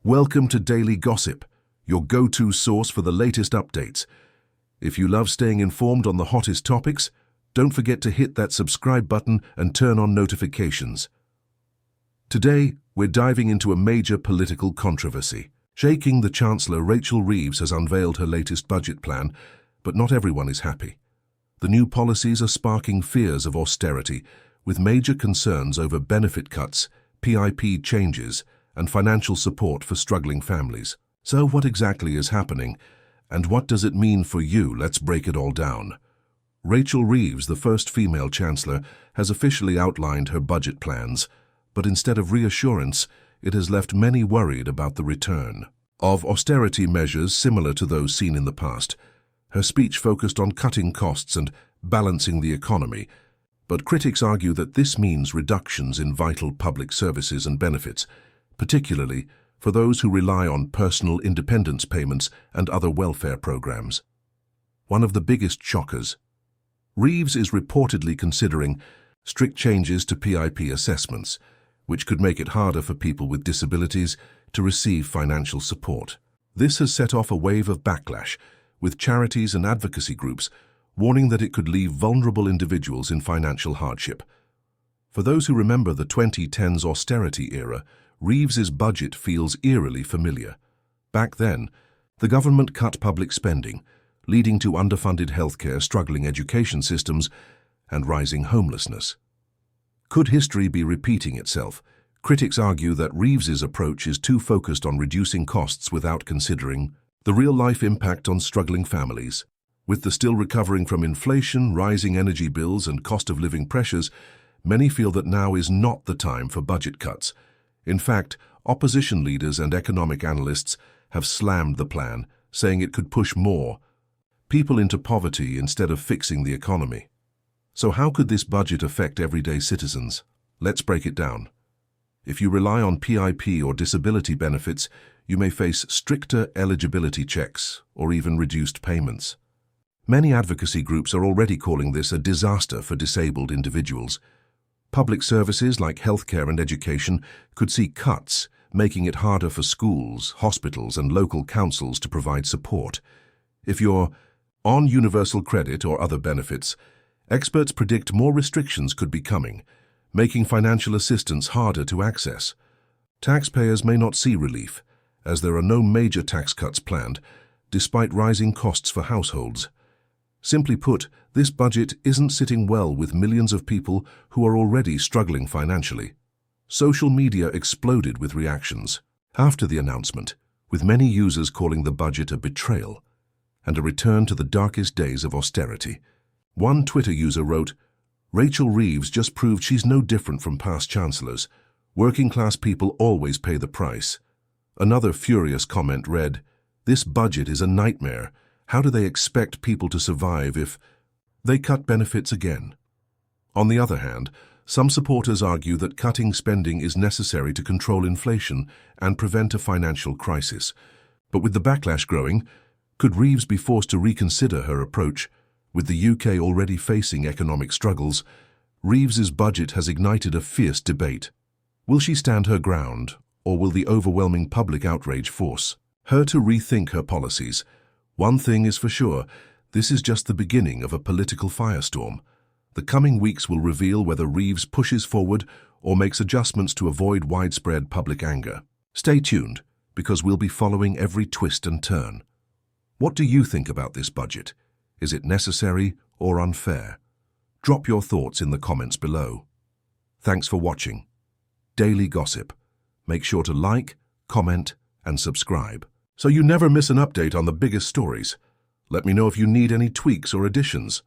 Welcome to Daily Gossip, your go-to source for the latest updates. If you love staying informed on the hottest topics, don't forget to hit that subscribe button and turn on notifications. Today, we're diving into a major political controversy. Shaking the Chancellor, Rachel Reeves has unveiled her latest budget plan, but not everyone is happy. The new policies are sparking fears of austerity, with major concerns over benefit cuts, PIP changes, and financial support for struggling families. So what exactly is happening, and what does it mean for you? Let's break it all down. Rachel Reeves, the first female Chancellor, has officially outlined her budget plans, but instead of reassurance, it has left many worried about the return of austerity measures similar to those seen in the past. Her speech focused on cutting costs and balancing the economy, but critics argue that this means reductions in vital public services and benefits, particularly for those who rely on personal independence payments and other welfare programs. One of the biggest shockers. Reeves is reportedly considering strict changes to PIP assessments, which could make it harder for people with disabilities to receive financial support. This has set off a wave of backlash, with charities and advocacy groups warning that it could leave vulnerable individuals in financial hardship. For those who remember the 2010s austerity era, Reeves's budget feels eerily familiar. Back then, the government cut public spending, leading to underfunded healthcare, struggling education systems, and rising homelessness. Could history be repeating itself? Critics argue that Reeves's approach is too focused on reducing costs without considering the real-life impact on struggling families. With the still recovering from inflation, rising energy bills, and cost-of-living pressures, many feel that now is not the time for budget cuts. In fact, opposition leaders and economic analysts have slammed the plan, saying it could push more people into poverty instead of fixing the economy. So how could this budget affect everyday citizens? Let's break it down. If you rely on PIP or disability benefits, you may face stricter eligibility checks or even reduced payments. Many advocacy groups are already calling this a disaster for disabled individuals. Public services like healthcare and education could see cuts, making it harder for schools, hospitals, and local councils to provide support. If you're on universal credit or other benefits, experts predict more restrictions could be coming, making financial assistance harder to access. Taxpayers may not see relief, as there are no major tax cuts planned, despite rising costs for households. Simply put, this budget isn't sitting well with millions of people who are already struggling financially. Social media exploded with reactions after the announcement, with many users calling the budget a betrayal and a return to the darkest days of austerity. One Twitter user wrote, "Rachel Reeves just proved she's no different from past chancellors. Working-class people always pay the price." Another furious comment read, "This budget is a nightmare. How do they expect people to survive if they cut benefits again?" On the other hand, some supporters argue that cutting spending is necessary to control inflation and prevent a financial crisis. But with the backlash growing, could Reeves be forced to reconsider her approach? With the UK already facing economic struggles, Reeves's budget has ignited a fierce debate. Will she stand her ground, or will the overwhelming public outrage force her to rethink her policies? One thing is for sure, this is just the beginning of a political firestorm. The coming weeks will reveal whether Reeves pushes forward or makes adjustments to avoid widespread public anger. Stay tuned, because we'll be following every twist and turn. What do you think about this budget? Is it necessary or unfair? Drop your thoughts in the comments below. Thanks for watching Daily Gossip. Make sure to like, comment, and subscribe, so you never miss an update on the biggest stories. Let me know if you need any tweaks or additions.